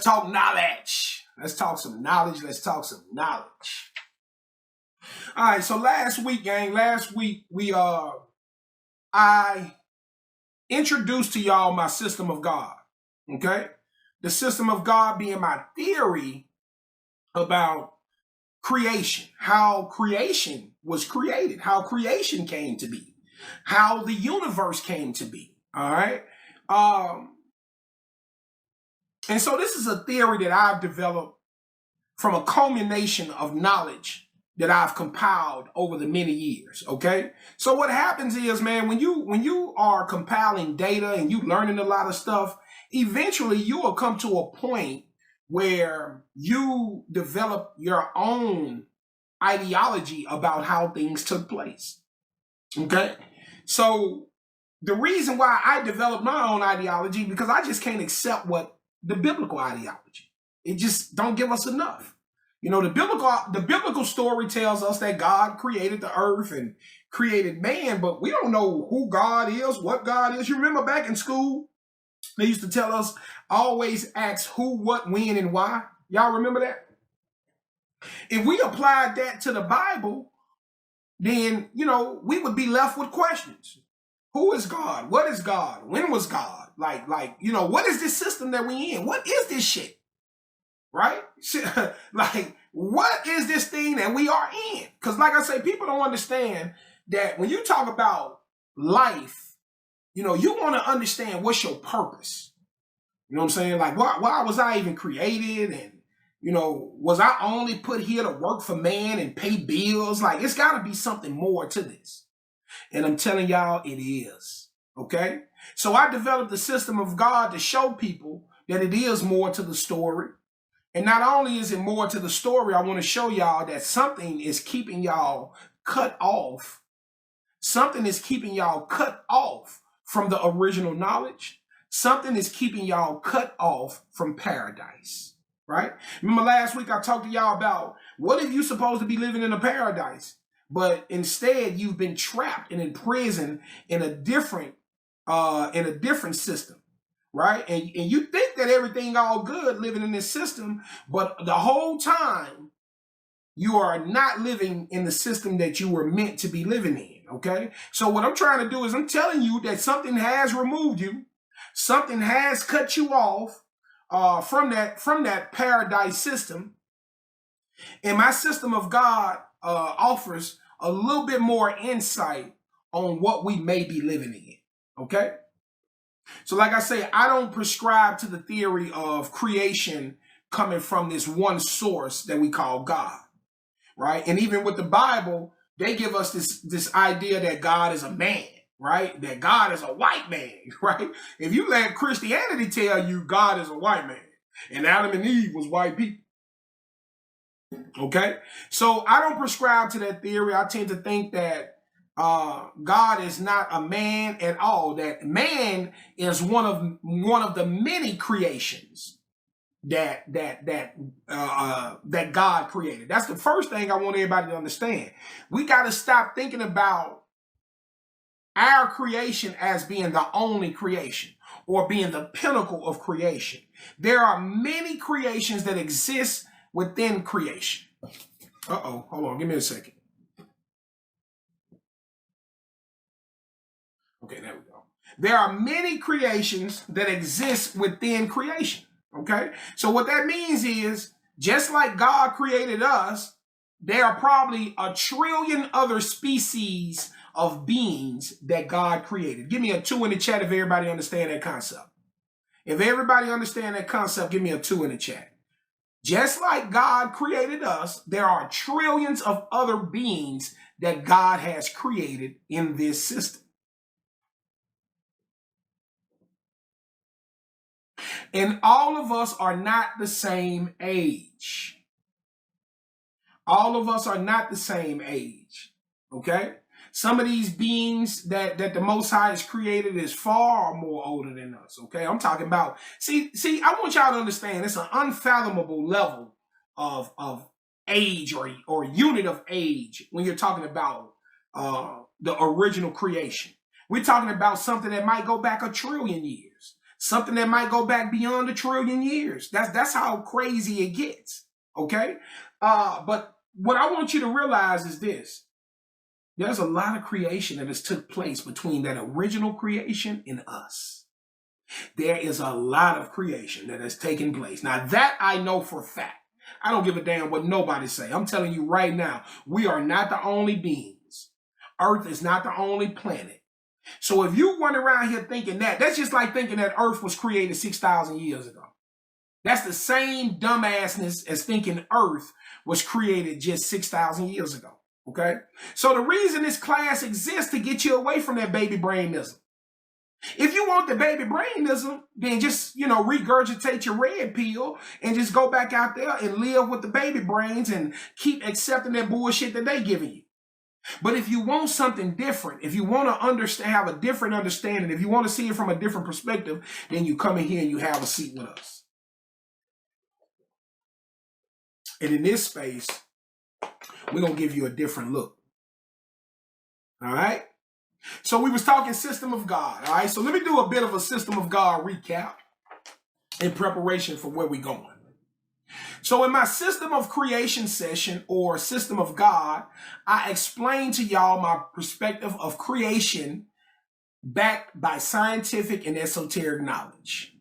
talk knowledge. Let's talk some knowledge. Let's talk some knowledge. All right, so last week, gang, I introduced to y'all my system of God, okay? The system of God being my theory about creation, how creation was created, how creation came to be, how the universe came to be, all right? And so this is a theory that I've developed from a culmination of knowledge that I've compiled over the many years, okay? So what happens is, man, when you are compiling data and you learning a lot of stuff, eventually you will come to a point where you develop your own ideology about how things took place, okay? So the reason why I developed my own ideology, because I just can't accept what the biblical ideology. It just don't give us enough. You know, the biblical story tells us that God created the earth and created man, but we don't know who God is, what God is. You remember back in school, they used to tell us, always ask who, what, when, and why. Y'all remember that? If we applied that to the Bible, then, you know, we would be left with questions. Who is God? What is God? When was God? Like, you know, what is this system that we in? What is this shit? Right? Like, what is this thing that we are in? Because like I say, people don't understand that when you talk about life, you know, you want to understand what's your purpose. You know what I'm saying? Like, why was I even created? And, you know, was I only put here to work for man and pay bills? Like, it's got to be something more to this. And I'm telling y'all, it is. Okay? So I developed the system of God to show people that it is more to the story. And not only is it more to the story, I want to show y'all that something is keeping y'all cut off. Something is keeping y'all cut off from the original knowledge. Something is keeping y'all cut off from paradise, right? Remember last week I talked to y'all about what if you're supposed to be living in a paradise, but instead you've been trapped and imprisoned in a different system. Right? And you think that everything all good living in this system, but the whole time you are not living in the system that you were meant to be living in, okay? So what I'm trying to do is I'm telling you that something has removed you, something has cut you off from that paradise system, and my system of God offers a little bit more insight on what we may be living in, okay? So like I say, I don't prescribe to the theory of creation coming from this one source that we call God, right? And even with the Bible, they give us this idea that God is a man, right? That God is a white man, right? If you let Christianity tell you God is a white man and Adam and Eve was white people, okay? So I don't prescribe to that theory. I tend to think that God is not a man at all. That man is one of the many creations that God created. That's the first thing I want everybody to understand. We got to stop thinking about our creation as being the only creation or being the pinnacle of creation. There are many creations that exist within creation. Hold on, give me a second. Okay, there we go. There are many creations that exist within creation, okay? So what that means is, just like God created us, there are probably a trillion other species of beings that God created. Give me a 2 in the chat if everybody understand that concept. If everybody understand that concept, give me a 2 in the chat. Just like God created us, there are trillions of other beings that God has created in this system. And all of us are not the same age. All of us are not the same age, okay? Some of these beings that the Most High has created is far more older than us, okay? I'm talking about, see, I want y'all to understand it's an unfathomable level of age or unit of age when you're talking about the original creation. We're talking about something that might go back 1 trillion years. Something that might go back beyond 1,000,000,000,000 years. That's how crazy it gets. Okay? But what I want you to realize is this. There's a lot of creation that has took place between that original creation and us. There is a lot of creation that has taken place. Now that I know for a fact. I don't give a damn what nobody say. I'm telling you right now, we are not the only beings. Earth is not the only planet. So if you run around here thinking that's just like thinking that Earth was created 6,000 years ago. That's the same dumbassness as thinking Earth was created just 6,000 years ago. Okay? So the reason this class exists to get you away from that baby brainism. If you want the baby brainism, then just, regurgitate your red pill and just go back out there and live with the baby brains and keep accepting that bullshit that they giving you. But if you want something different, if you want to have a different understanding, if you want to see it from a different perspective, then you come in here and you have a seat with us. And in this space, we're going to give you a different look. All right? So we was talking system of God. All right? So let me do a bit of a system of God recap in preparation for where we're going. So in my system of creation session or system of God, I explained to y'all my perspective of creation backed by scientific and esoteric knowledge.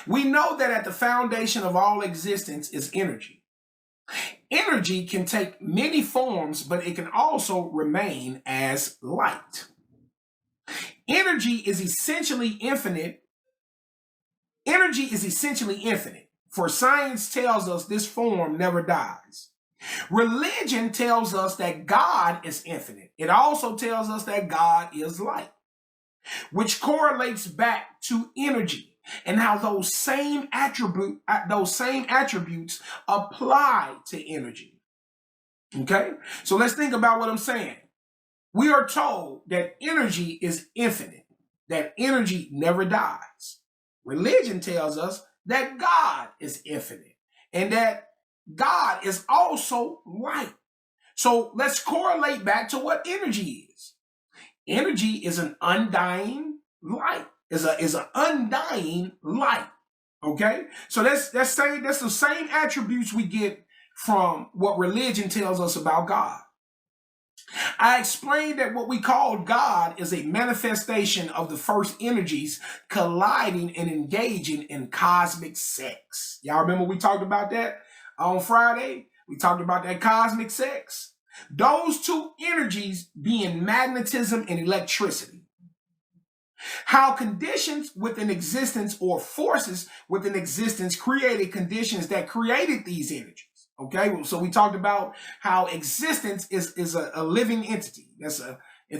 We know that at the foundation of all existence is energy. Energy can take many forms, but it can also remain as light. Energy is essentially infinite. Energy is essentially infinite. For science tells us this form never dies. Religion tells us that God is infinite. It also tells us that God is light, which correlates back to energy and how those same attributes apply to energy. Okay? So let's think about what I'm saying. We are told that energy is infinite, that energy never dies. Religion tells us that God is infinite and that God is also light. So let's correlate back to what energy is. Energy is an undying light. Is an undying light. Okay? So that's the same attributes we get from what religion tells us about God. I explained that what we call God is a manifestation of the first energies colliding and engaging in cosmic sex. Y'all remember we talked about that on Friday? We talked about that cosmic sex. Those two energies being magnetism and electricity. How conditions within existence or forces within existence created conditions that created these energies. Okay, so we talked about how existence is a living entity. It's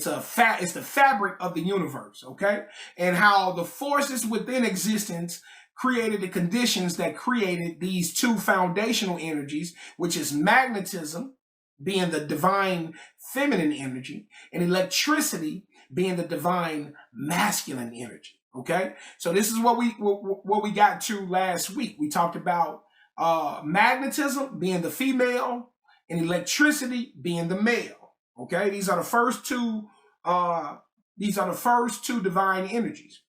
the fabric of the universe. Okay, and how the forces within existence created the conditions that created these two foundational energies, which is magnetism, being the divine feminine energy, and electricity being the divine masculine energy. Okay, so this is what we got to last week. We talked about magnetism being the female and electricity being the male. Okay, these are the first two divine energies.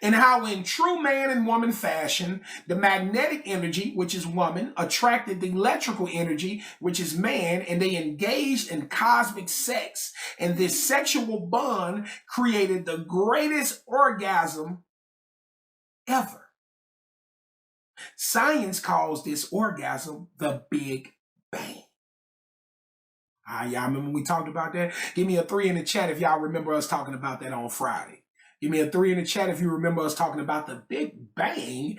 And how in true man and woman fashion, the magnetic energy, which is woman, attracted the electrical energy, which is man, and they engaged in cosmic sex. And this sexual bond created the greatest orgasm ever. Science calls this orgasm the Big Bang. Y'all remember we talked about that? Give me a 3 in the chat if y'all remember us talking about that on Friday. Give me a 3 in the chat if you remember us talking about the Big Bang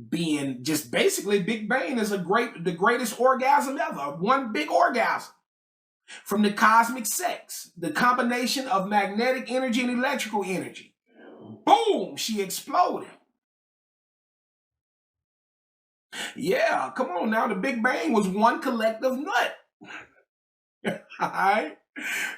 being just basically Big Bang is the greatest orgasm ever. One big orgasm from the cosmic sex, the combination of magnetic energy and electrical energy. Boom, she exploded. Yeah, come on now. The Big Bang was one collective nut. All right?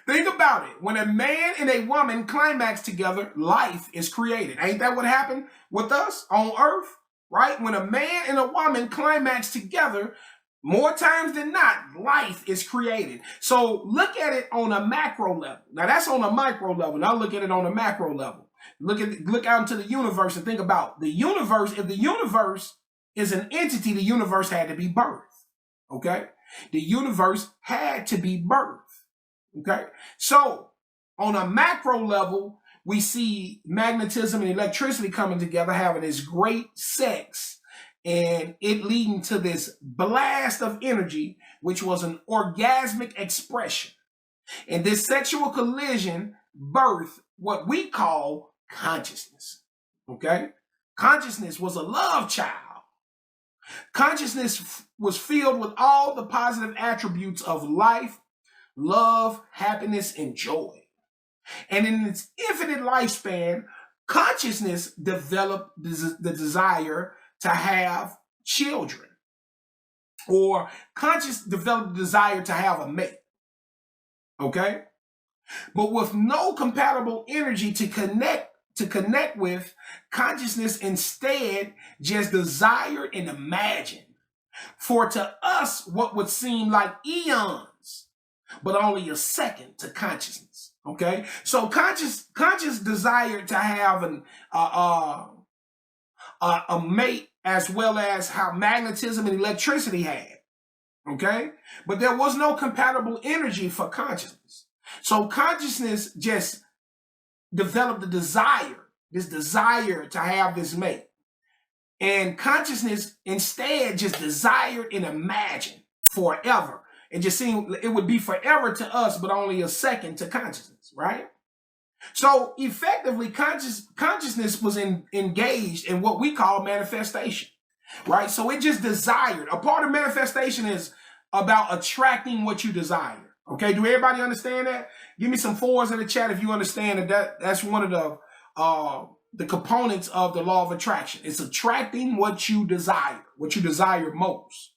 Think about it. When a man and a woman climax together, life is created. Ain't that what happened with us on Earth? Right? When a man and a woman climax together, more times than not, life is created. So look at it on a macro level. Now that's on a micro level. Now look at it on a macro level. Look out into the universe and think about the universe. If the universe is an entity, the universe had to be birthed. Okay? The universe had to be birthed. Okay? So, on a macro level, we see magnetism and electricity coming together, having this great sex, and it leading to this blast of energy, which was an orgasmic expression. And this sexual collision birthed what we call consciousness. Okay? Consciousness was a love child. Consciousness was filled with all the positive attributes of life, love, happiness, and joy. And in its infinite lifespan, consciousness developed the desire to have children, or conscious developed the desire to have a mate. Okay? But with no compatible energy to connect with, consciousness instead just desired and imagined. For to us, what would seem like eons, but only a second to consciousness. Okay? So conscious desired to have a mate, as well as how magnetism and electricity had. Okay? But there was no compatible energy for consciousness. So consciousness just developed this desire to have this mate. And consciousness instead just desired and imagined forever. It just seemed it would be forever to us, but only a second to consciousness, right? So effectively, consciousness was engaged in what we call manifestation, right? So it just desired. A part of manifestation is about attracting what you desire. Okay, do everybody understand that? Give me some fours in the chat if you understand that's one of the components of the law of attraction. It's attracting what you desire most.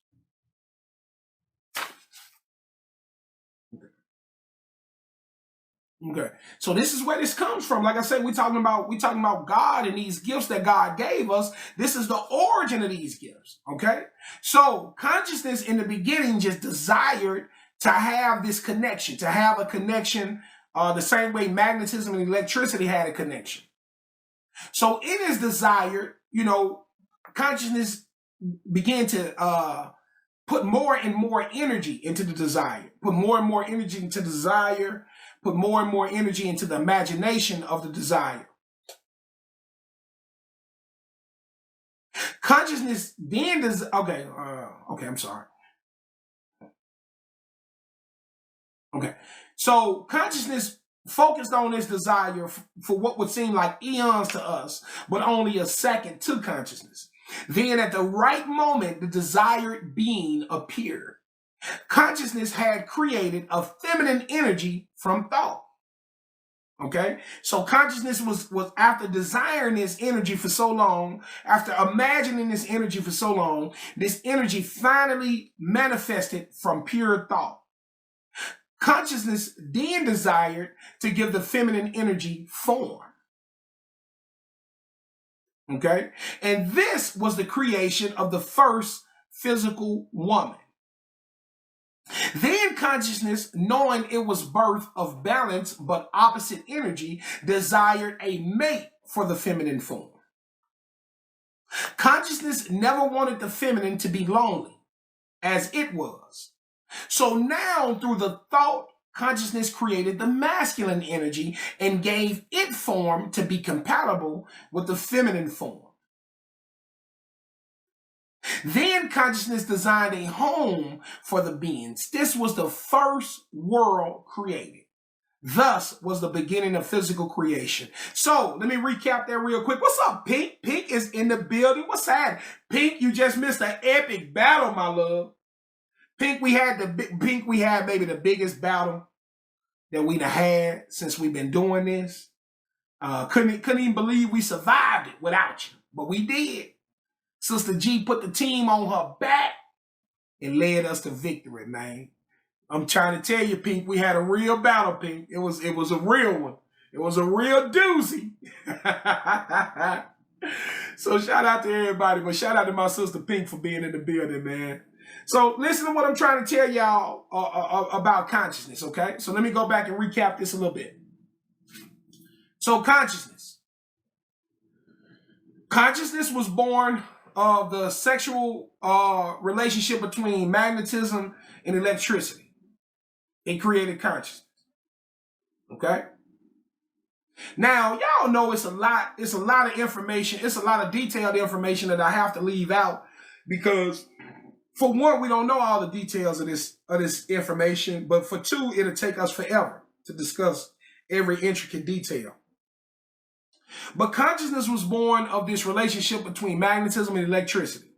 Okay, so this is where this comes from. Like I said, we're talking about God and these gifts that God gave us. This is the origin of these gifts. Okay, so consciousness in the beginning just desired to have this connection, to have a connection, the same way magnetism and electricity had a connection. So in his desire, consciousness began to put more and more energy into the desire, put more and more energy into desire, put more and more energy into the imagination of the desire. Consciousness then does, okay, I'm sorry. Okay, so consciousness focused on this desire for what would seem like eons to us, but only a second to consciousness. Then at the right moment, the desired being appeared. Consciousness had created a feminine energy from thought. Okay, so consciousness was after desiring this energy for so long, after imagining this energy for so long, this energy finally manifested from pure thought. Consciousness then desired to give the feminine energy form. Okay? And this was the creation of the first physical woman. Then consciousness, knowing it was birth of balance but opposite energy, desired a mate for the feminine form. Consciousness never wanted the feminine to be lonely, as it was. So now, through the thought, consciousness created the masculine energy and gave it form to be compatible with the feminine form. Then consciousness designed a home for the beings. This was the first world created. Thus was the beginning of physical creation. So let me recap that real quick. What's up, Pink? Pink is in the building. What's that? Pink, you just missed an epic battle, my love. Pink, we had maybe the biggest battle that we'd had since we've been doing this. Couldn't even believe we survived it without you, but we did. Sister G put the team on her back and led us to victory, man. I'm trying to tell you, Pink, we had a real battle, Pink. It was a real one. It was a real doozy. So shout out to everybody, but shout out to my sister Pink for being in the building, man. So listen to what I'm trying to tell y'all about consciousness, okay? So let me go back and recap this a little bit. So consciousness. Consciousness was born of the sexual relationship between magnetism and electricity. It created consciousness. Okay? Now, y'all know it's a lot of information, it's a lot of detailed information that I have to leave out because for one, we don't know all the details of this information, but for two, it'll take us forever to discuss every intricate detail. But consciousness was born of this relationship between magnetism and electricity.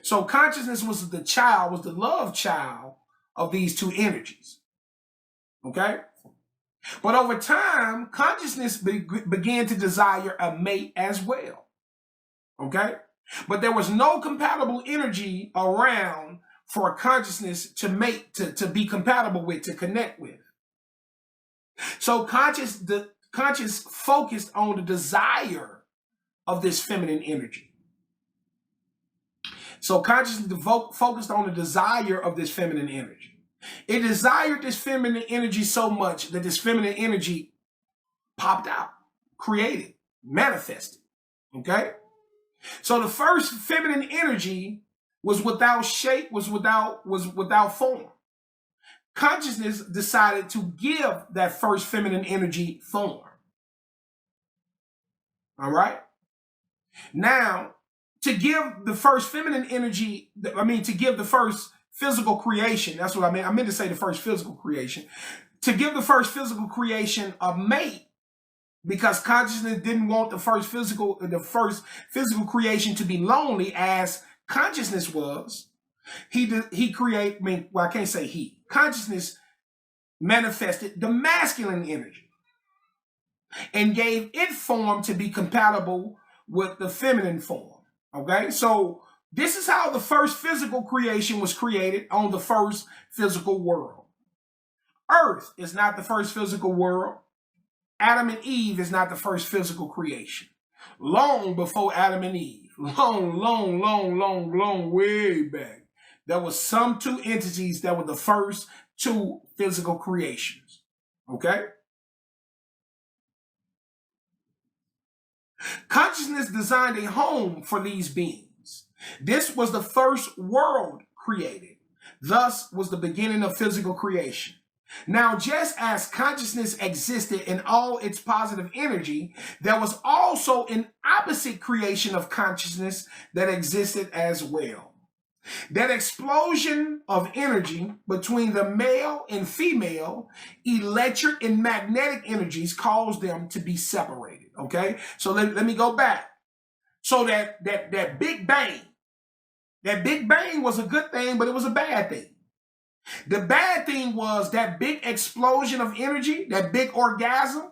So consciousness was the love child of these two energies. Okay? But over time, consciousness began to desire a mate as well. Okay? But there was no compatible energy around for consciousness to mate, to be compatible with, to connect with. So conscious focused on the desire of this feminine energy. So consciousness focused on the desire of this feminine energy. It desired this feminine energy so much that this feminine energy popped out, created, manifested. Okay? So the first feminine energy was without shape, was without form. Consciousness decided to give that first feminine energy form. All right? Now, to give the first feminine energy, to give the first physical creation, that's what I meant. I meant to say the first physical creation. To give the first physical creation a mate, because consciousness didn't want the first physical creation to be lonely as consciousness was. Consciousness manifested the masculine energy and gave it form to be compatible with the feminine form. Okay, so this is how the first physical creation was created on the first physical world. Earth is not the first physical world. Adam and Eve is not the first physical creation. Long before Adam and Eve, long, way back, there was some two entities that were the first two physical creations. Okay? Consciousness designed a home for these beings. This was the first world created. Thus was the beginning of physical creation. Now, just as consciousness existed in all its positive energy, there was also an opposite creation of consciousness that existed as well. That explosion of energy between the male and female electric and magnetic energies caused them to be separated. Okay, so let me go back. So that Big Bang was a good thing, but it was a bad thing. The bad thing was that big explosion of energy, that big orgasm,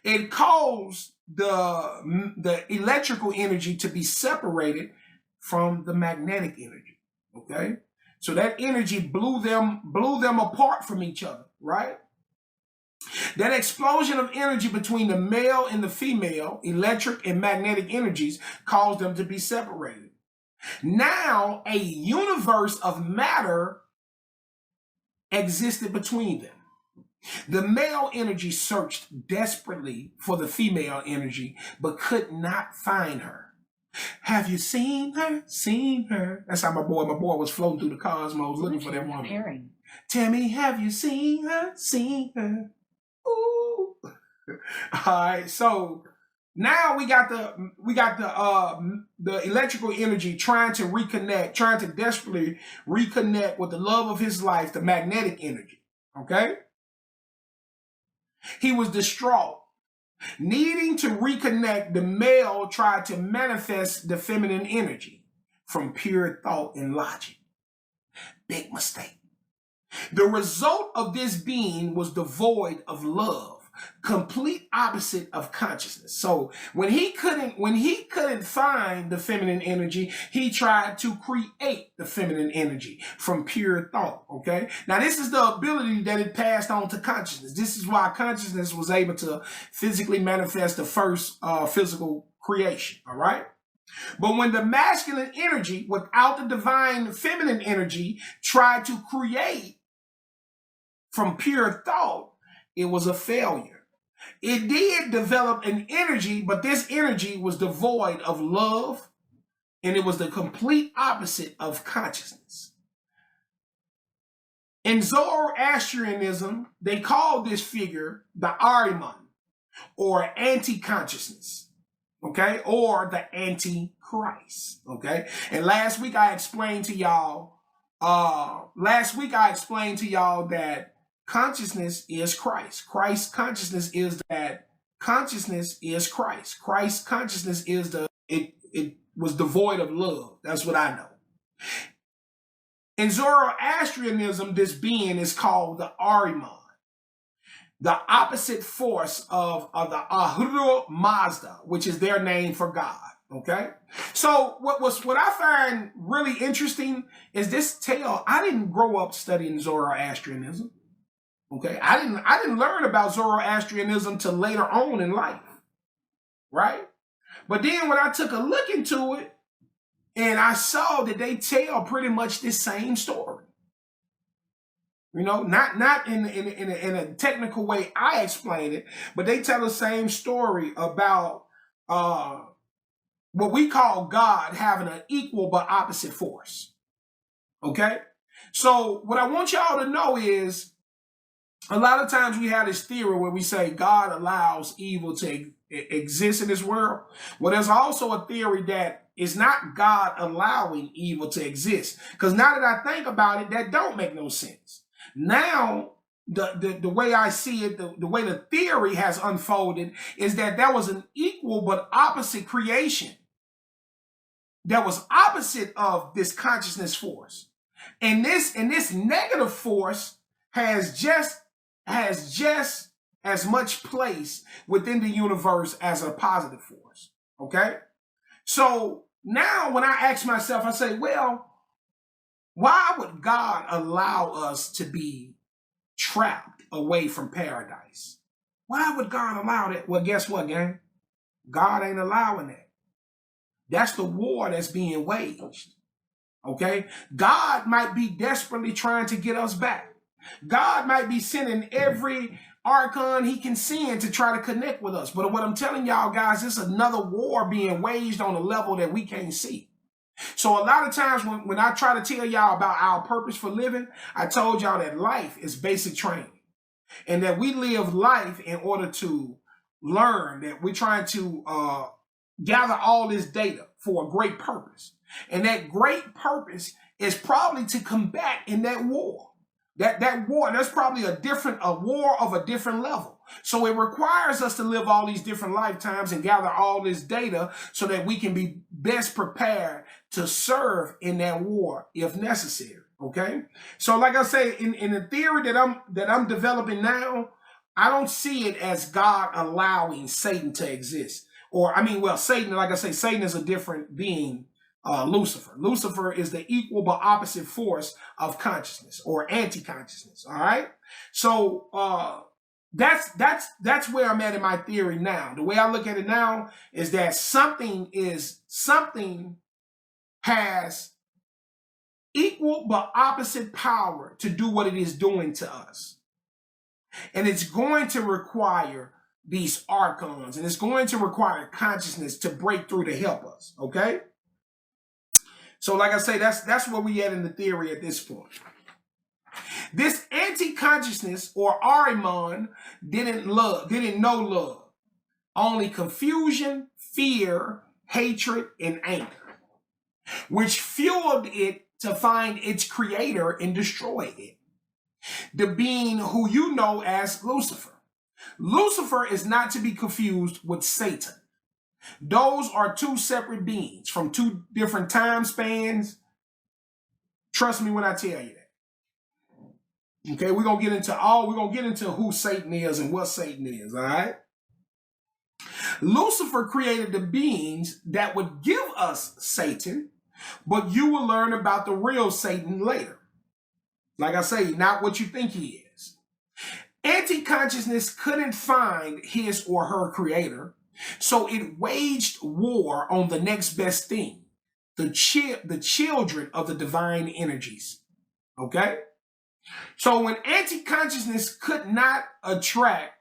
it caused the electrical energy to be separated from the magnetic energy. Okay? So that energy blew them apart from each other, right? That explosion of energy between the male and the female, electric and magnetic energies, caused them to be separated. Now, a universe of matter existed between them. The male energy searched desperately for the female energy, but could not find her. Have you seen her? Seen her? That's how my boy was floating through the cosmos looking for that woman. Preparing. Tell me, have you seen her? Seen her? Ooh. All right, so now we got the electrical energy trying to desperately reconnect with the love of his life, the magnetic energy. Okay? He was distraught. Needing to reconnect, the male tried to manifest the feminine energy from pure thought and logic. Big mistake. The result of this being was devoid of love. Complete opposite of consciousness. So when he couldn't find the feminine energy, he tried to create the feminine energy from pure thought. Okay. Now this is the ability that it passed on to consciousness. This is why consciousness was able to physically manifest the first physical creation. All right. But when the masculine energy, without the divine feminine energy, tried to create from pure thought, it was a failure. It did develop an energy, but this energy was devoid of love, and it was the complete opposite of consciousness. In Zoroastrianism, they call this figure the Ahriman, or anti-consciousness, okay, or the anti-Christ, okay. And last week I explained to y'all that consciousness is Christ. Christ's consciousness is that consciousness is Christ. Christ's consciousness is it was devoid of love. That's what I know. In Zoroastrianism, this being is called the Ahriman, the opposite force of the Ahura Mazda, which is their name for God. Okay, so what I find really interesting is this tale. I didn't grow up studying Zoroastrianism. Okay, I didn't learn about Zoroastrianism till later on in life, right? But then when I took a look into it, and I saw that they tell pretty much the same story. You know, not in a technical way I explain it, but they tell the same story about what we call God having an equal but opposite force. Okay? So what I want y'all to know is a lot of times we have this theory where we say God allows evil to exist in this world. Well, there's also a theory that it's not God allowing evil to exist. Because now that I think about it, that don't make no sense. Now, the way I see it, the way the theory has unfolded is that there was an equal but opposite creation that was opposite of this consciousness force. And this negative force has just as much place within the universe as a positive force. Okay? So now when I ask myself, I say, well, why would God allow us to be trapped away from paradise? Why would God allow that? Well, guess what, gang? God ain't allowing that. That's the war that's being waged. Okay? God might be desperately trying to get us back. God might be sending every archon he can send to try to connect with us. But what I'm telling y'all guys, it's another war being waged on a level that we can't see. So a lot of times when I try to tell y'all about our purpose for living, I told y'all that life is basic training. And that we live life in order to learn, that we're trying to gather all this data for a great purpose. And that great purpose is probably to combat in that war. That war, that's probably a war of a different level. So it requires us to live all these different lifetimes and gather all this data so that we can be best prepared to serve in that war if necessary. Okay. So like I say, in the theory that I'm developing now, I don't see it as God allowing Satan to exist. Or Satan, like I say, Satan is a different being. Lucifer. Lucifer is the equal but opposite force of consciousness or anti-consciousness. All right. So that's where I'm at in my theory now. The way I look at it now is that something has equal but opposite power to do what it is doing to us. And it's going to require these archons, and it's going to require consciousness to break through to help us. Okay. So like I say, that's where we at in the theory at this point. This anti-consciousness or Ahriman didn't know love, only confusion, fear, hatred, and anger, which fueled it to find its creator and destroy it. The being who you know as Lucifer. Lucifer is not to be confused with Satan. Those are two separate beings from two different time spans. Trust me when I tell you that. Okay, we're gonna get into who Satan is and what Satan is, all right? Lucifer created the beings that would give us Satan, but you will learn about the real Satan later. Like I say, not what you think he is. Anti-consciousness couldn't find his or her creator. So it waged war on the next best thing, the children of the divine energies. Okay? So when anti-consciousness could not attract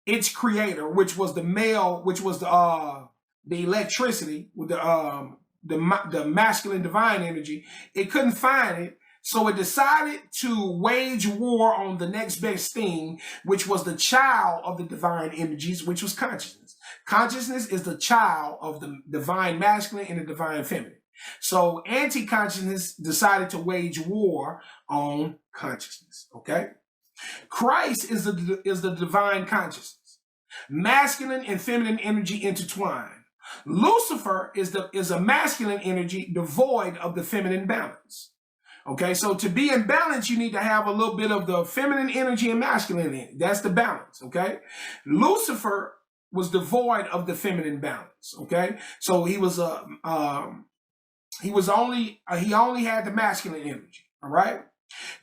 its creator, which was the electricity with the masculine divine energy. It couldn't find it. So it decided to wage war on the next best thing, which was the child of the divine energies, which was consciousness. Consciousness is the child of the divine masculine and the divine feminine. So anti-consciousness decided to wage war on consciousness. Okay. Christ is the divine consciousness. Masculine and feminine energy intertwined. Lucifer is a masculine energy devoid of the feminine balance. Okay, so to be in balance, you need to have a little bit of the feminine energy and masculine energy. That's the balance, okay? Lucifer was devoid of the feminine balance, okay? So he only had the masculine energy, all right?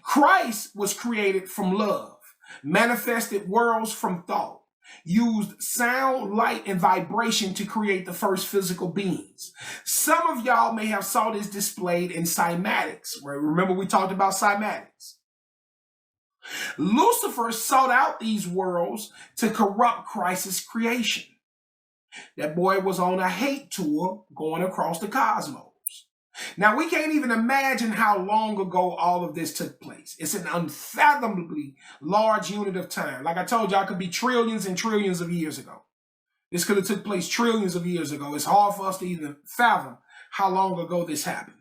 Christ was created from love, manifested worlds from thought, used sound, light, and vibration to create the first physical beings. Some of y'all may have saw this displayed in cymatics, where remember we talked about cymatics. Lucifer sought out these worlds to corrupt Christ's creation. That boy was on a hate tour going across the cosmos. Now, we can't even imagine how long ago all of this took place. It's an unfathomably large unit of time. Like I told you, I could be trillions and trillions of years ago. This could have took place trillions of years ago. It's hard for us to even fathom how long ago this happened.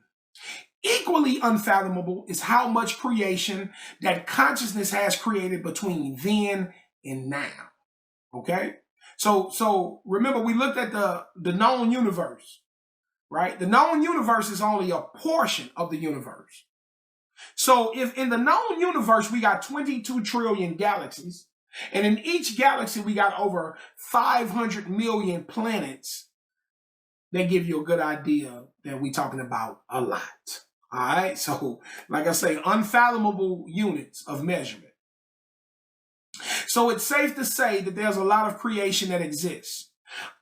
Equally unfathomable is how much creation that consciousness has created between then and now. Okay? So remember, we looked at the known universe. Right? The known universe is only a portion of the universe. So if in the known universe, we got 22 trillion galaxies, and in each galaxy, we got over 500 million planets, they give you a good idea that we're talking about a lot. All right. So like I say, unfathomable units of measurement. So it's safe to say that there's a lot of creation that exists,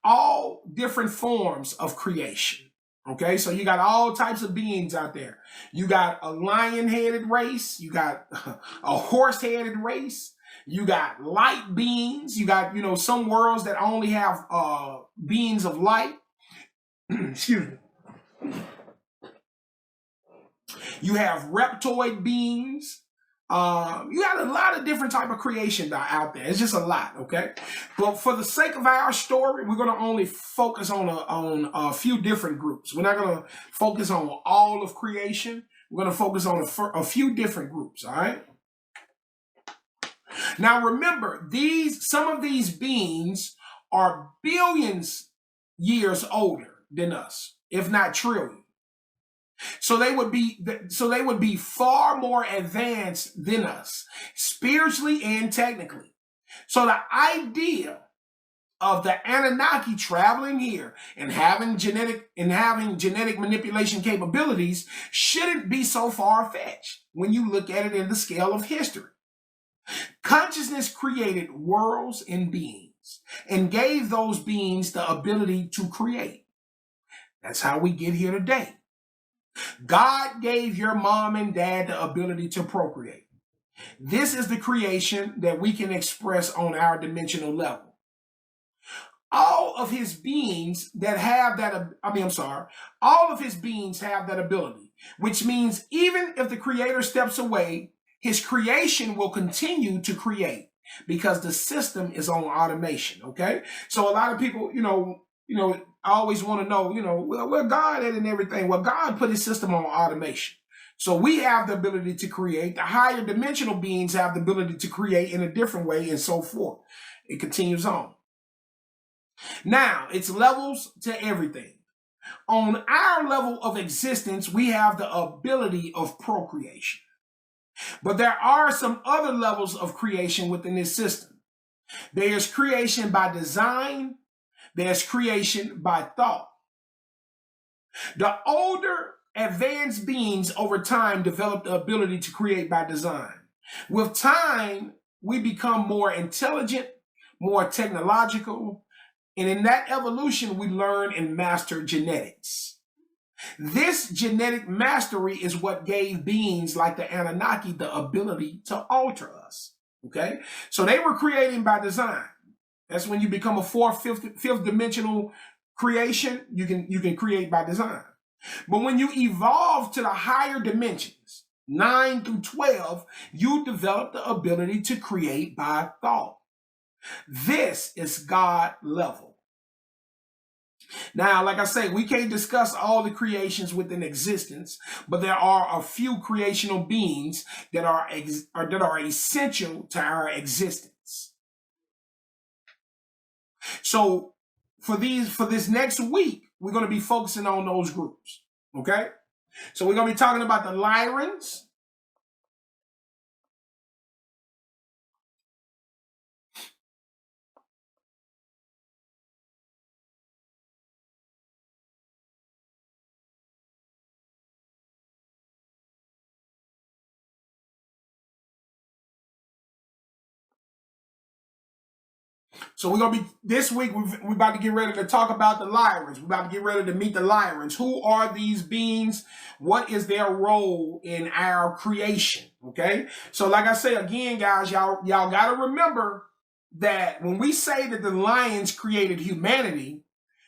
all different forms of creation. Okay, so you got all types of beings out there. You got a lion-headed race. You got a horse-headed race. You got light beings. You got, some worlds that only have beings of light. Excuse me. You have reptoid beings. You got a lot of different type of creation out there. It's just a lot, okay? But for the sake of our story, we're going to only focus on a few different groups. We're not going to focus on all of creation. We're going to focus on a few different groups, all right? Now, remember, some of these beings are billions years older than us, if not trillion. So they would be far more advanced than us, spiritually and technically. So the idea of the Anunnaki traveling here and having genetic manipulation capabilities shouldn't be so far-fetched when you look at it in the scale of history. Consciousness created worlds and beings and gave those beings the ability to create. That's how we get here today. God gave your mom and dad the ability to procreate. This is the creation that we can express on our dimensional level. All of his beings have that ability, which means even if the creator steps away, his creation will continue to create because the system is on automation, okay? So a lot of people, I always want to know, where God is and everything. Well, God put his system on automation. So we have the ability to create. The higher dimensional beings have the ability to create in a different way and so forth. It continues on. Now, it's levels to everything. On our level of existence, we have the ability of procreation. But there are some other levels of creation within this system. There's creation by design. There's creation by thought. The older advanced beings over time develop the ability to create by design. With time, we become more intelligent, more technological, and in that evolution, we learn and master genetics. This genetic mastery is what gave beings like the Anunnaki the ability to alter us. Okay? So they were creating by design. That's when you become a fourth, fifth dimensional creation. You can create by design. But when you evolve to the higher dimensions, 9 through 12, you develop the ability to create by thought. This is God level. Now, like I say, we can't discuss all the creations within existence, but there are a few creational beings that are essential to our existence. So for this next week, we're going to be focusing on those groups. Okay? So we're going to be talking about the Lyrans. So we're going to be, this week, we're about to get ready to talk about the Lyrans. We're about to get ready to meet the Lyrans. Who are these beings? What is their role in our creation? Okay? So like I say, again, guys, y'all got to remember that when we say that the lions created humanity,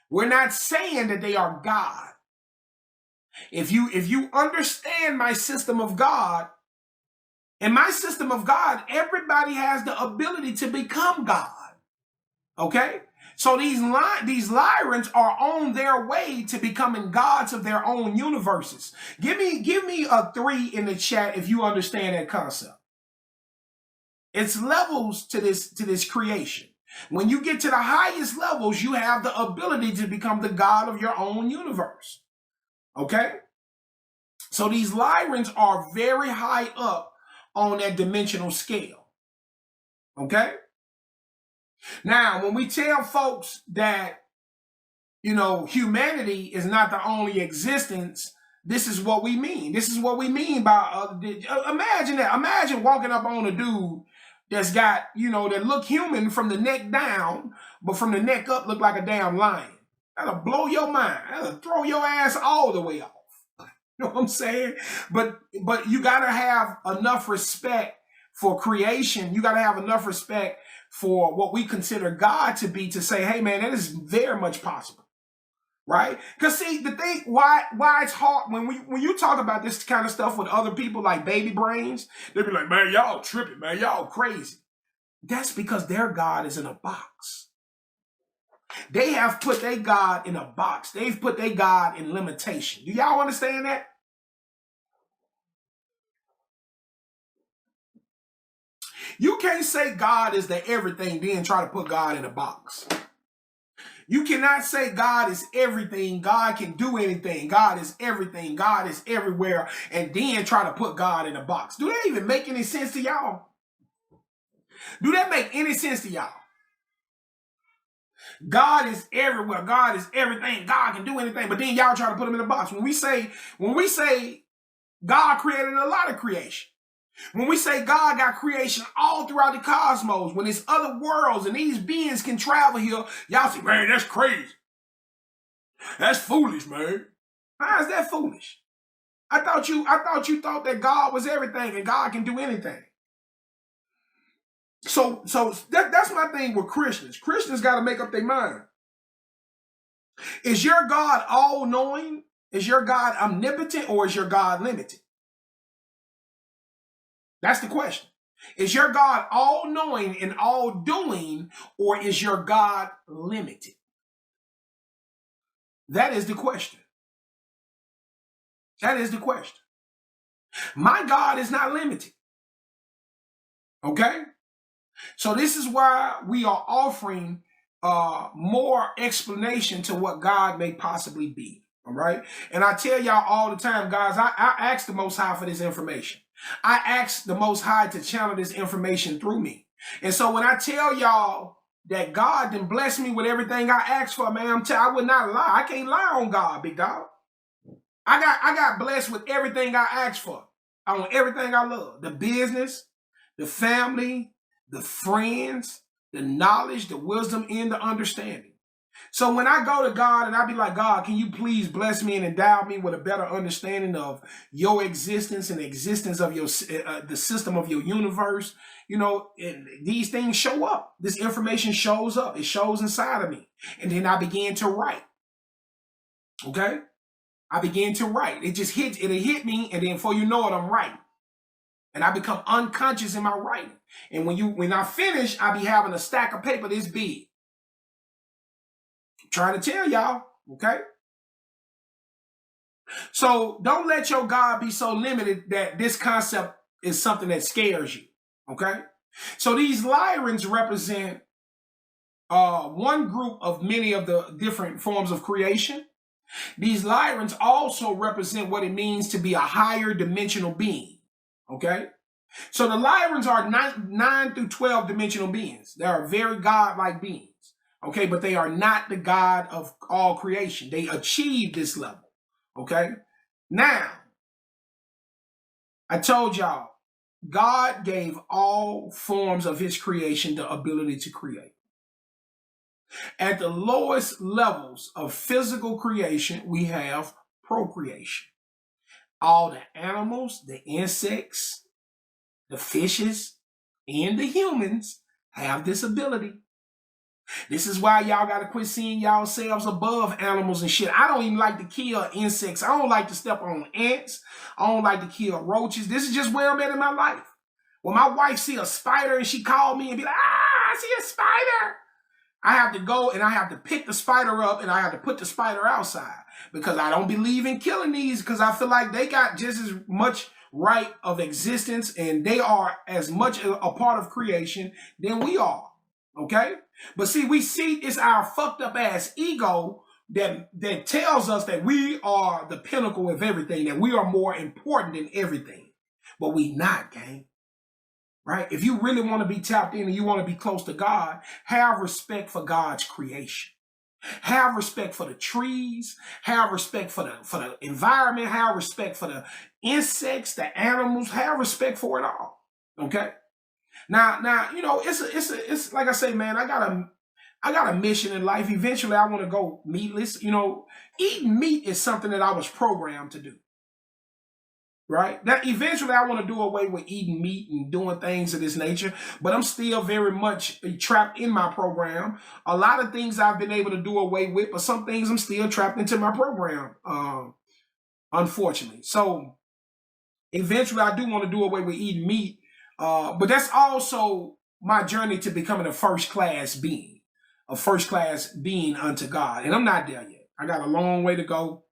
we're not saying that they are God. If you understand my system of God, in my system of God, everybody has the ability to become God. Okay? So these Lyrans are on their way to becoming gods of their own universes. Give me a 3 in the chat if you understand that concept. It's levels to this creation. When you get to the highest levels, you have the ability to become the god of your own universe. Okay? So these Lyrans are very high up on that dimensional scale. Okay? Now, when we tell folks that, humanity is not the only existence, this is what we mean. This is what we mean by, imagine that. Imagine walking up on a dude that's got, that look human from the neck down, but from the neck up look like a damn lion. That'll blow your mind. That'll throw your ass all the way off. You know what I'm saying? But you got to have enough respect for creation. You got to have enough respect for what we consider God to be, to say, hey, man, that is very much possible. Right? Because see, the thing, why it's hard, when you talk about this kind of stuff with other people like baby brains, they be like, man, y'all tripping, man, y'all crazy. That's because their God is in a box. They have put their God in a box. They've put their God in limitation. Do y'all understand that? You can't say God is the everything, then try to put God in a box. You cannot say God is everything, God can do anything, God is everything, God is everywhere, and then try to put God in a box. Do that even make any sense to y'all? Do that make any sense to y'all? God is everywhere, God is everything, God can do anything, but then y'all try to put him in a box. When we say God created a lot of creation, when we say God got creation all throughout the cosmos, when there's other worlds and these beings can travel here, y'all say, man, that's crazy. That's foolish, man. How is that foolish? I thought you thought that God was everything and God can do anything. So that's my thing with Christians. Christians got to make up their mind. Is your God all-knowing? Is your God omnipotent, or is your God limited? That's the question. Is your God all-knowing and all-doing, or is your God limited? That is the question. That is the question. My God is not limited. Okay? So this is why we are offering more explanation to what God may possibly be. All right? And I tell y'all all the time, guys, I ask the Most High for this information. I ask the Most High to channel this information through me. And so when I tell y'all that God done bless me with everything I asked for, man, I would not lie. I can't lie on God, big dog. I got blessed with everything I asked for. I want everything I love. The business, the family, the friends, the knowledge, the wisdom, and the understanding. So when I go to God and I be like, God, can you please bless me and endow me with a better understanding of your existence and the existence of your the system of your universe, you know, and these things show up. This information shows up. It shows inside of me. And then I began to write. Okay? I began to write. It just hit, it'll hit me, and then before you know it, I'm writing. And I become unconscious in my writing. And when I finish, I be having a stack of paper this big. I'm trying to tell y'all, okay? So don't let your God be so limited that this concept is something that scares you, okay? So these Lyrans represent one group of many of the different forms of creation. These Lyrans also represent what it means to be a higher dimensional being, okay? So the Lyrans are 9 through 12 dimensional beings. They are very God-like beings, okay? But they are not the God of all creation. They achieve this level, okay? Now, I told y'all, God gave all forms of his creation the ability to create. At the lowest levels of physical creation, we have procreation. All the animals, the insects, the fishes, and the humans have this ability. This is why y'all got to quit seeing yourselves above animals and shit. I don't even like to kill insects. I don't like to step on ants. I don't like to kill roaches. This is just where I'm at in my life. When my wife see a spider and she called me and be like, I see a spider, I have to go and I have to pick the spider up and I have to put the spider outside because I don't believe in killing these because I feel like they got just as much right of existence and they are as much a part of creation than we are, okay? But see, it's our fucked up ass ego that tells us that we are the pinnacle of everything, that we are more important than everything. But we not, gang. Right? If you really want to be tapped in and you want to be close to God, have respect for God's creation. Have respect for the trees. Have respect for the environment. Have respect for the insects, the animals. Have respect for it all. Okay? Now, you know, it's like I say, man, I got a mission in life. Eventually, I want to go meatless. You know, eating meat is something that I was programmed to do. Right? That eventually I want to do away with eating meat and doing things of this nature, but I'm still very much trapped in my program. A lot of things I've been able to do away with, but some things I'm still trapped into my program, unfortunately. So eventually I do want to do away with eating meat, but that's also my journey to becoming a first-class being unto God. And I'm not there yet. I got a long way to go.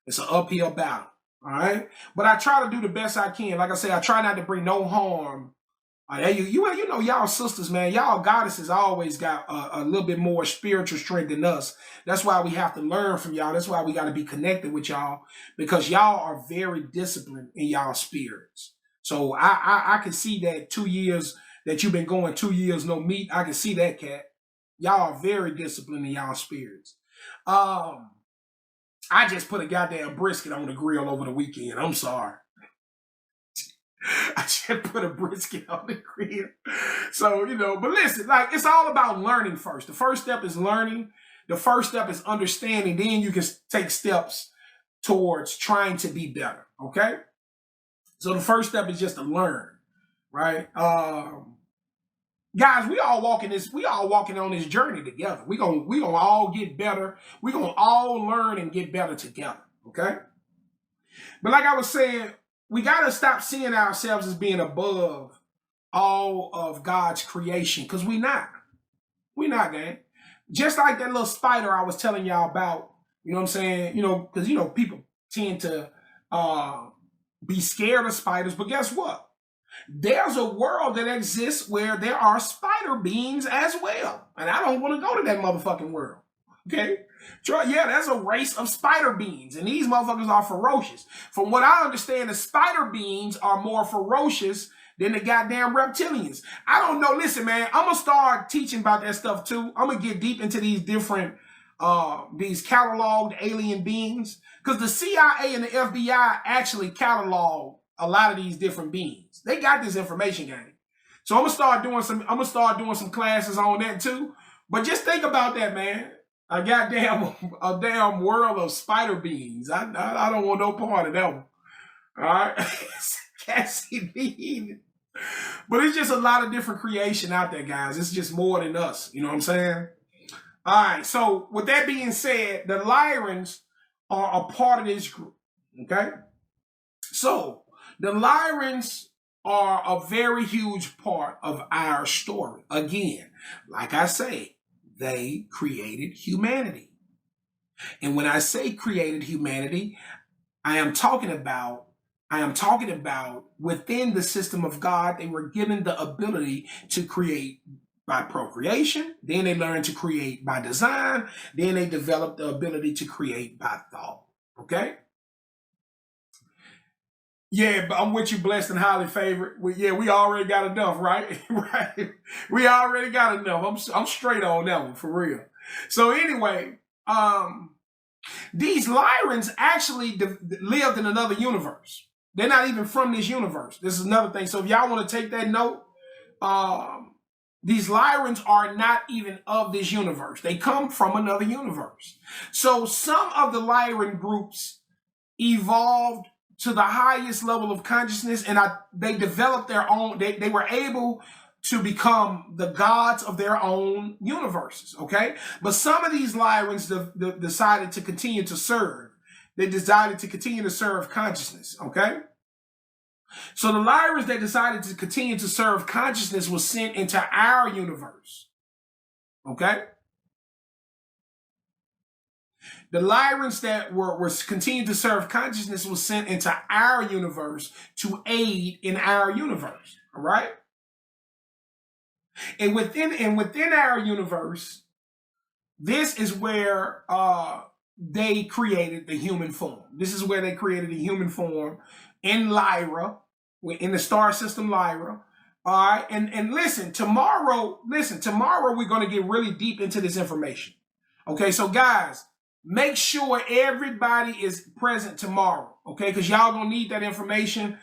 It's an uphill battle. All right, but I try to do the best I can. Like I say, I try not to bring no harm. You know, y'all sisters, man, y'all goddesses always got a little bit more spiritual strength than us. That's why we have to learn from y'all. That's why we got to be connected with y'all because y'all are very disciplined in y'all spirits. So I can see that 2 years that you've been going 2 years no meat. I can see that, cat. Y'all are very disciplined in y'all spirits. I just put a goddamn brisket on the grill over the weekend. I'm sorry. I just put a brisket on the grill. So, you know, but listen, like, it's all about learning first. The first step is learning. The first step is understanding. Then you can take steps towards trying to be better, okay? So the first step is just to learn, right? Guys, we all walking on this journey together. We gonna all get better. We gonna all learn and get better together. Okay? But like I was saying, we gotta stop seeing ourselves as being above all of God's creation. Because we not. We not, gang. Just like that little spider I was telling y'all about, you know what I'm saying? You know, because you know, people tend to be scared of spiders, but guess what? There's a world that exists where there are spider beings as well. And I don't want to go to that motherfucking world. Okay? Yeah, there's a race of spider beings. And these motherfuckers are ferocious. From what I understand, the spider beings are more ferocious than the goddamn reptilians. I don't know. Listen, man, I'm going to start teaching about that stuff too. I'm going to get deep into these different, these cataloged alien beings. Because the CIA and the FBI actually catalog a lot of these different beings. They got this information, gang. So I'm gonna start doing some classes on that too. But just think about that, man. a goddamn a damn world of spider beings. I don't want no part of that one. All right, can't see me either. But it's just a lot of different creation out there, guys. It's just more than us. You know what I'm saying? All right. So with that being said, the Lyrans are a part of this group. Okay. So the Lyrans are a very huge part of our story. Again, like I say, they created humanity. And when I say created humanity, I am talking about within the system of God, they were given the ability to create by procreation. Then they learned to create by design. Then they developed the ability to create by thought. Okay? Yeah, but I'm with you, blessed and highly favored. We already got enough, right? Right. We already got enough. I'm straight on that one for real. So anyway, these Lyrans actually lived in another universe. They're not even from this universe. This is another thing. So if y'all want to take that note, these Lyrans are not even of this universe. They come from another universe. So some of the Lyran groups evolved to the highest level of consciousness, and they developed their own. They were able to become the gods of their own universes, okay? But some of these Lyrans decided to continue to serve. They decided to continue to serve consciousness, okay? So the Lyrans that decided to continue to serve consciousness was sent into our universe, okay? The Lyrans that were continuing to serve consciousness was sent into our universe to aid in our universe, all right? And within our universe, this is where they created the human form. This is where they created the human form in Lyra, in the star system Lyra. All right, and listen, tomorrow we're going to get really deep into this information. Okay, so guys, make sure everybody is present tomorrow, okay? Because y'all gonna need that information.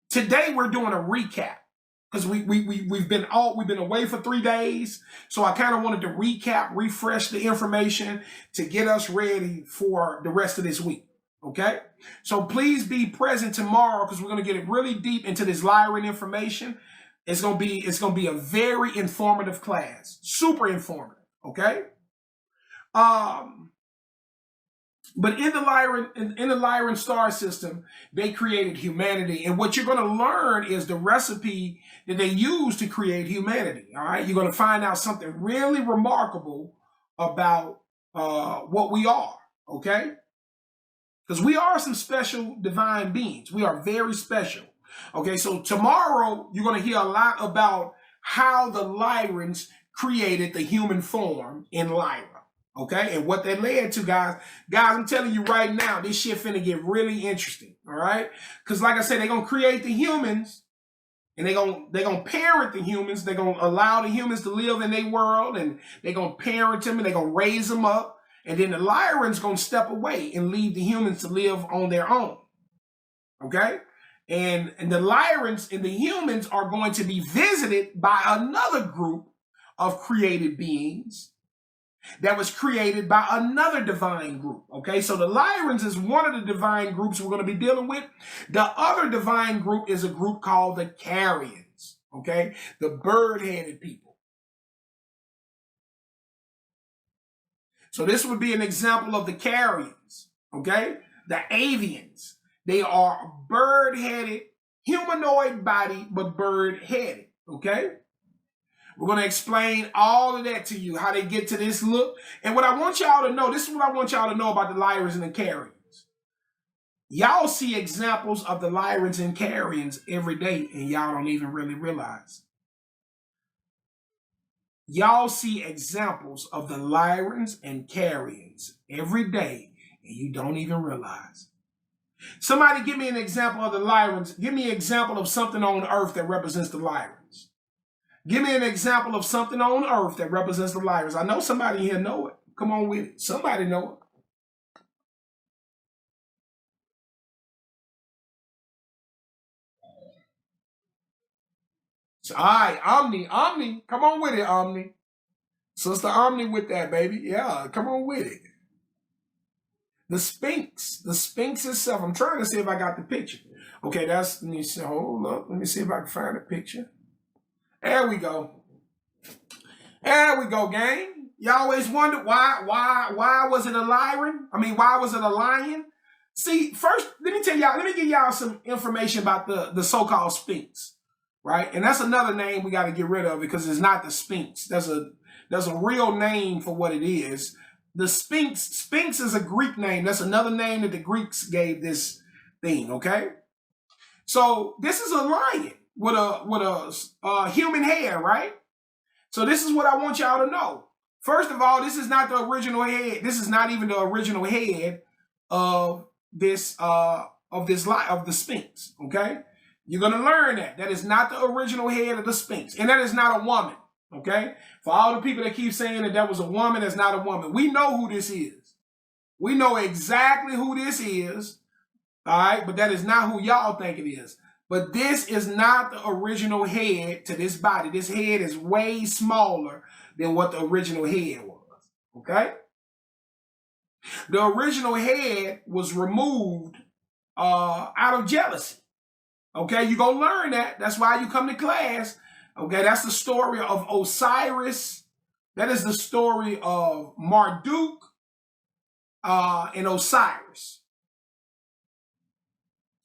Today we're doing a recap because we've been away for 3 days, so I kind of wanted to recap, refresh the information to get us ready for the rest of this week. Okay, so please be present tomorrow because we're gonna get it really deep into this Lyran information. It's gonna be a very informative class, super informative. Okay. But in the Lyran star system, they created humanity, and what you're going to learn is the recipe that they use to create humanity. All right, you're going to find out something really remarkable about what we are. Okay, because we are some special divine beings. We are very special. Okay, so tomorrow you're going to hear a lot about how the Lyrans created the human form in Lyra. Okay, and what that led to, guys, I'm telling you right now, this shit finna get really interesting, all right? Because like I said, they're gonna create the humans, and they're gonna parent the humans. They're gonna allow the humans to live in their world, and they're gonna parent them, and they're gonna raise them up, and then the Lyrans gonna step away and leave the humans to live on their own, okay? And the Lyrans and the humans are going to be visited by another group of created beings that was created by another divine group. Okay, so the Lyrans is one of the divine groups we're going to be dealing with. The other divine group is a group called the Carians. Okay, the bird-headed people. So this would be an example of the Carians. Okay, the avians. They are bird-headed, humanoid body, but bird-headed. Okay. We're going to explain all of that to you, how they get to this look. And what I want y'all to know, this is what I want y'all to know about the Lyrans and the Carians. Y'all see examples of the Lyrans and Carians every day, and y'all don't even really realize. Y'all see examples of the Lyrans and Carians every day, and you don't even realize. Somebody give me an example of the Lyrans. Give me an example of something on Earth that represents the Lyrans. Give me an example of something on Earth that represents the Lyrans. I know somebody here know it. Come on with it. Somebody know it. So, all right, Omni. Come on with it, Omni. Sister Omni with that, baby. Yeah, come on with it. The Sphinx itself. I'm trying to see if I got the picture. Okay, let me see, hold up. Let me see if I can find a picture. There we go. There we go, gang. You always wondered why was it a lion? I mean, why was it a lion? See, first, let me give y'all some information about the so-called Sphinx, right? And that's another name we got to get rid of because it's not the Sphinx. There's a real name for what it is. The Sphinx is a Greek name. That's another name that the Greeks gave this thing, okay? So this is a lion with a human head, right? So this is what I want y'all to know. First of all, this is not the original head. This is not even the original head of the Sphinx, okay? You're gonna learn that is not the original head of the Sphinx, and that is not a woman. Okay? For all the people that keep saying that was a woman, that's not a woman. We know who this is. We know exactly who this is. All right? But that is not who y'all think it is. But this is not the original head to this body. This head is way smaller than what the original head was. Okay? The original head was removed out of jealousy. Okay? You're going to learn that. That's why you come to class. Okay, that's the story of Osiris. That is the story of Marduk and Osiris.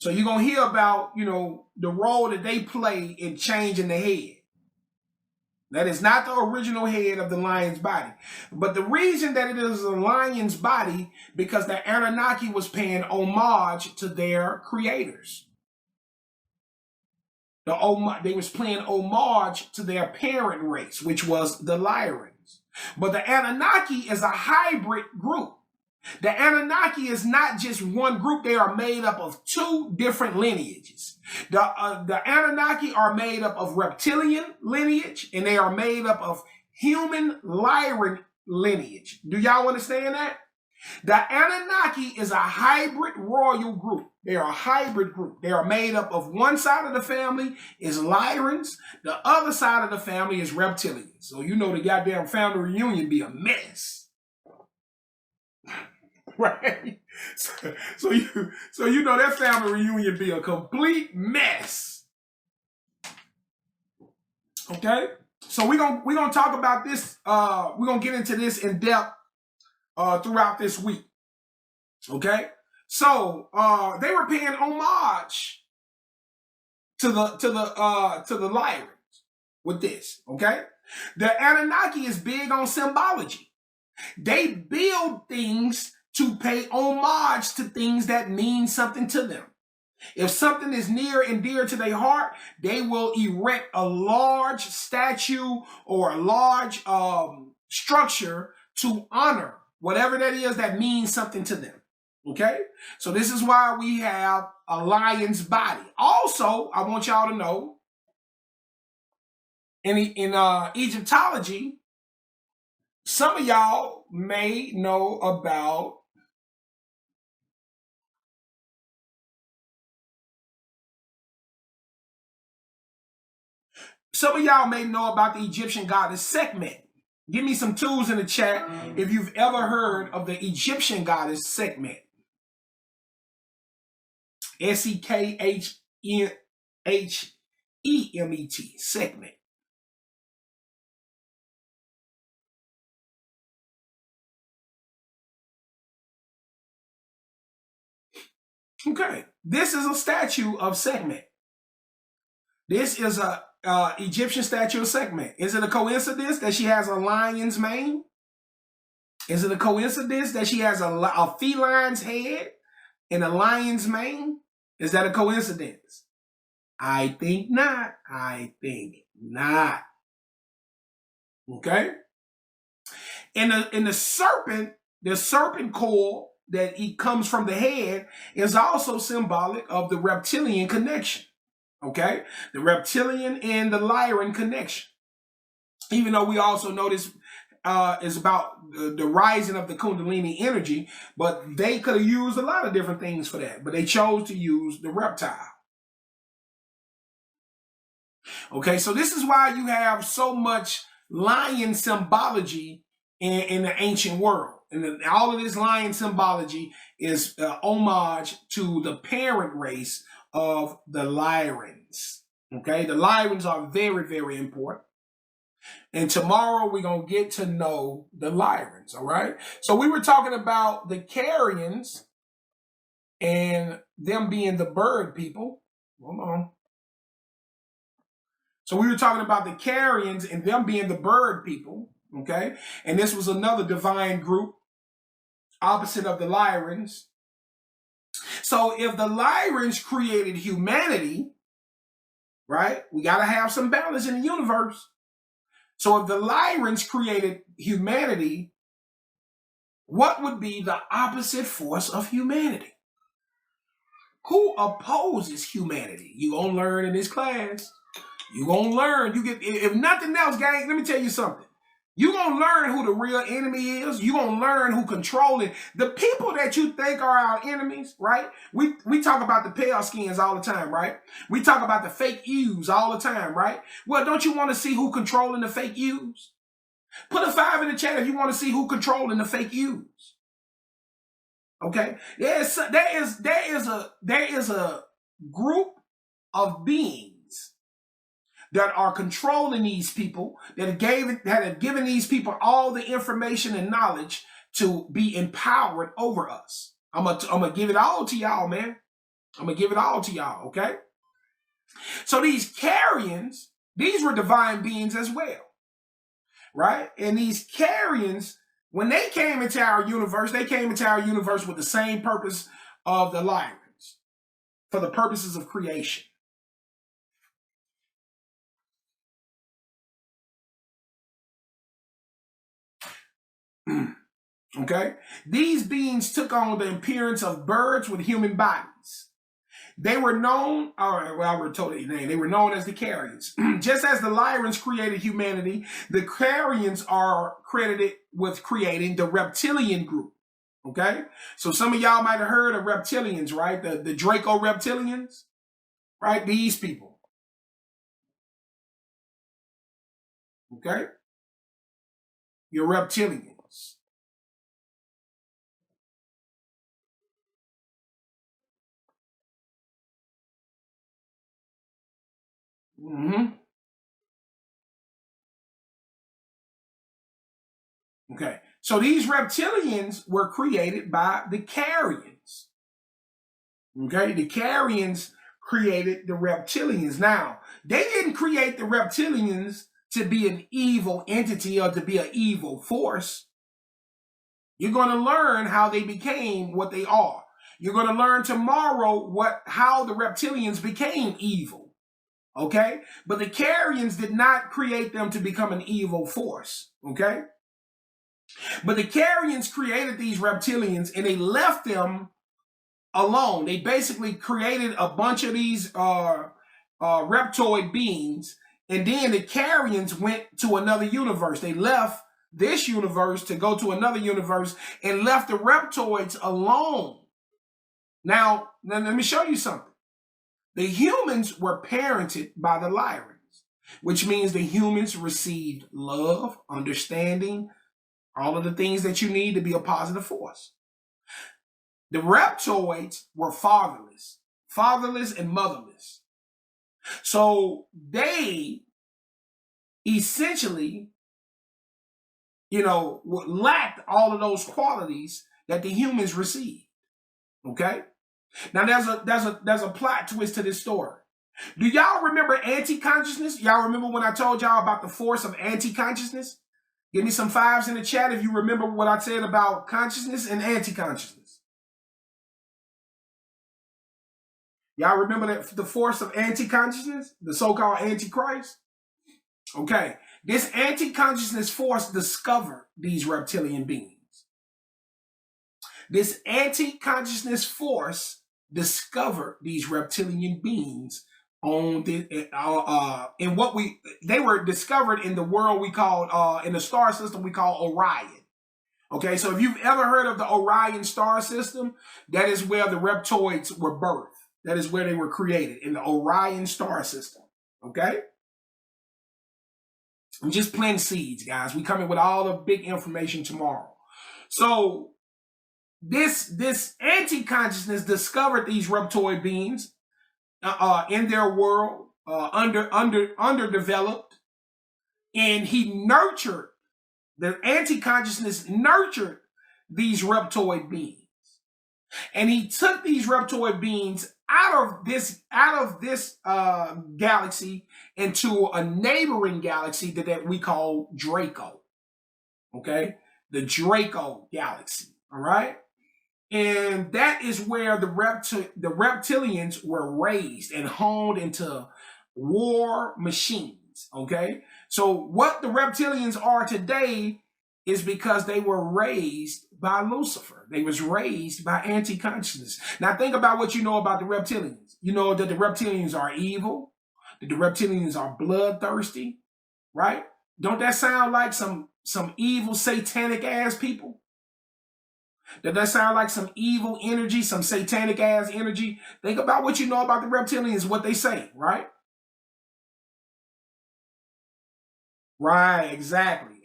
So you're going to hear about, the role that they play in changing the head. That is not the original head of the lion's body. But the reason that it is a lion's body, because the Anunnaki was paying homage to their creators. They was paying homage to their parent race, which was the Lyrans. But the Anunnaki is a hybrid group. The Anunnaki is not just one group. They are made up of two different lineages. The Anunnaki are made up of reptilian lineage, and they are made up of human Lyran lineage. Do y'all understand that? The Anunnaki is a hybrid royal group. They are a hybrid group. They are made up of one side of the family is Lyrans. The other side of the family is reptilians. So you know the goddamn family reunion be a mess. Right? So you know that family reunion be a complete mess. Okay? So we're gonna talk about this. We're gonna get into this in depth throughout this week. Okay? So they were paying homage to the Lyrans with this. Okay? The Anunnaki is big on symbology. They build things to pay homage to things that mean something to them. If something is near and dear to their heart, they will erect a large statue or a large structure to honor whatever that is that means something to them. Okay? So this is why we have a lion's body. Also, I want y'all to know, in Egyptology, some of y'all may know about the Egyptian goddess Sekhmet. Give me some tools in the chat if you've ever heard of the Egyptian goddess Sekhmet. Sekhmet. Sekhmet. Okay, this is a statue of Sekhmet. This is a Egyptian statue of Sekhmet. Is it a coincidence that she has a lion's mane? Is it a coincidence that she has a feline's head and a lion's mane? Is that a coincidence? I think not. I think not. Okay? And the serpent core that it comes from the head is also symbolic of the reptilian connection. Okay? The reptilian and the Lyran connection. Even though we also know this is about the rising of the Kundalini energy, but they could have used a lot of different things for that, but they chose to use the reptile. Okay, so this is why you have so much lion symbology in the ancient world. And all of this lion symbology is homage to the parent race of the Lyrans. Okay, the Lyrans are very, very important. And tomorrow we're going to get to know the Lyrans, all right? So we were talking about the Carians and them being the bird people. Hold on. So we were talking about the Carians and them being the bird people, okay? And this was another divine group, opposite of the Lyrans. So if the Lyrans created humanity, right, we got to have some balance in the universe. So if the Lyrans created humanity, what would be the opposite force of humanity? Who opposes humanity? You gonna learn in this class. You gonna learn. You get, if nothing else, gang, let me tell you something. You gonna learn who the real enemy is. You gonna learn who controlling the people that you think are our enemies, right? We talk about the pale skins all the time, right? We talk about the fake yous all the time, right? Well, don't you want to see who controlling the fake yous? Put a 5 in the chat if you want to see who controlling the fake yous. Okay, there is a group of beings that are controlling these people, that have given these people all the information and knowledge to be empowered over us. I'm gonna give it all to y'all, man. I'm gonna give it all to y'all, okay? So these Carians, these were divine beings as well, right? And these Carians, when they came into our universe, they came into our universe with the same purpose of the Lyrans, for the purposes of creation. Okay? These beings took on the appearance of birds with human bodies. They were known, all right, well, I already told you their name. They were known as the Carians. Just as the Lyrans created humanity, the Carians are credited with creating the reptilian group. Okay? So some of y'all might have heard of reptilians, right? The Draco reptilians, right? These people. Okay? You're reptilians. Mm-hmm. Okay. So these reptilians were created by the Carians. Okay. The Carians created the reptilians. Now, they didn't create the reptilians to be an evil entity or to be an evil force. You're going to learn how they became what they are. You're going to learn tomorrow how the reptilians became evil. Okay? But the Carians did not create them to become an evil force. Okay? But the Carians created these reptilians and they left them alone. They basically created a bunch of these reptoid beings, and then the Carians went to another universe. They left this universe to go to another universe and left the reptoids alone. Now let me show you something. The humans were parented by the Lyrans, which means the humans received love, understanding, all of the things that you need to be a positive force. The reptoids were fatherless and motherless. So they essentially, lacked all of those qualities that the humans received. Okay? Now there's a plot twist to this story. Do y'all remember anti-consciousness? Y'all remember when I told y'all about the force of anti-consciousness? Give me some 5s in the chat if you remember what I said about consciousness and anti-consciousness. Y'all remember the force of anti-consciousness? The so-called antichrist? Okay. This anti-consciousness force discovered these reptilian beings. This anti-consciousness force discovered these reptilian beings they were discovered in the world we called, in the star system we call Orion. Okay, so if you've ever heard of the Orion star system, that is where the reptoids were birthed. That is where they were created, in the Orion star system. Okay? I'm just planting seeds, guys. We coming with all the big information tomorrow. So this anti-consciousness discovered these reptoid beings in their world, underdeveloped, and he nurtured, the anti-consciousness nurtured these reptoid beings. And he took these reptoid beings out of this galaxy into a neighboring galaxy that we call Draco. Okay? The Draco galaxy. All right? And that is where the reptilians were raised and honed into war machines. Okay? So what the reptilians are today is because they were raised by Lucifer. They was raised by anti-consciousness. Now think about what you know about the reptilians. You know that the reptilians are evil, that the reptilians are bloodthirsty, right? Don't that sound like some evil satanic ass people? Does that sound like some evil energy, some satanic ass energy? Think about what you know about the reptilians, what they say, right? Right, exactly.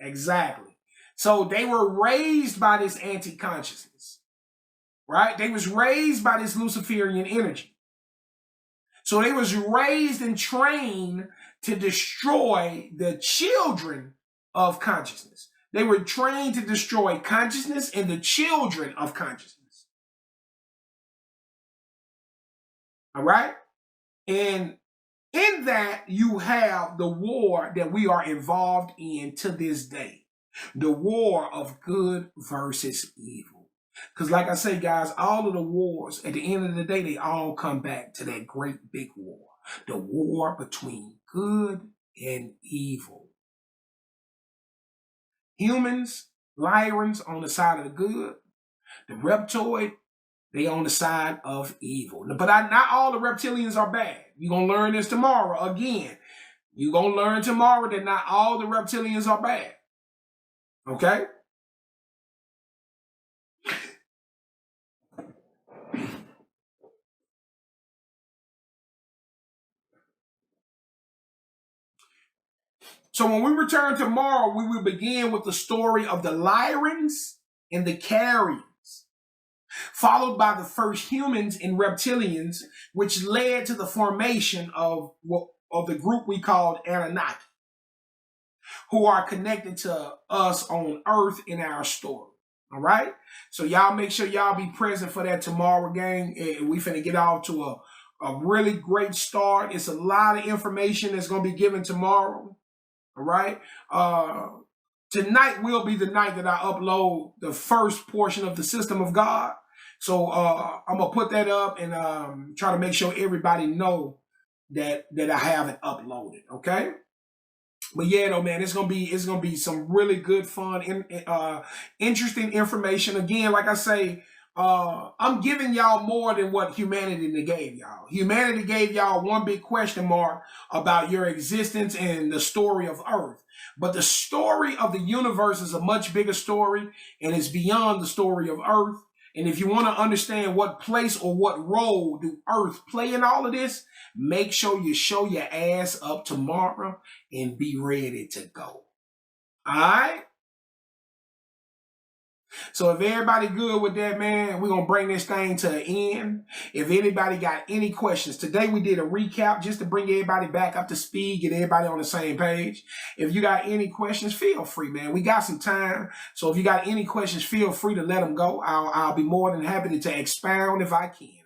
So they were raised by this anti-consciousness, right? They was raised by this Luciferian energy. So they was raised and trained to destroy the children of consciousness. They were trained to destroy consciousness and the children of consciousness. All right? And in that, you have the war that we are involved in to this day. The war of good versus evil. Because like I say, guys, all of the wars, at the end of the day, they all come back to that great big war. The war between good and evil. Humans, Lyrans on the side of the good. The reptoid, they on the side of evil. But not all the reptilians are bad. You're going to learn this tomorrow again. You're going to learn tomorrow that not all the reptilians are bad. Okay? So when we return tomorrow, we will begin with the story of the Lyrans and the Carians, followed by the first humans and reptilians, which led to the formation of the group we called Anunnaki, who are connected to us on Earth in our story. All right? So y'all make sure y'all be present for that tomorrow, gang. We finna get off to a really great start. It's a lot of information that's going to be given tomorrow. All right? Tonight will be the night that I upload the first portion of the System of God. So I'm going to put that up and try to make sure everybody know that I have it uploaded. Okay? But yeah, though, man, it's gonna be some really good, fun, interesting information. Again, like I say, I'm giving y'all more than what humanity gave y'all. Humanity gave y'all one big question mark about your existence and the story of Earth. But the story of the universe is a much bigger story, and it's beyond the story of Earth. And if you want to understand what place or what role do Earth play in all of this, make sure you show your ass up tomorrow and be ready to go. All right? So if everybody good with that, man, we're going to bring this thing to an end. If anybody got any questions, today we did a recap just to bring everybody back up to speed, get everybody on the same page. If you got any questions, feel free, man. We got some time. So if you got any questions, feel free to let them go. I'll be more than happy to expound if I can.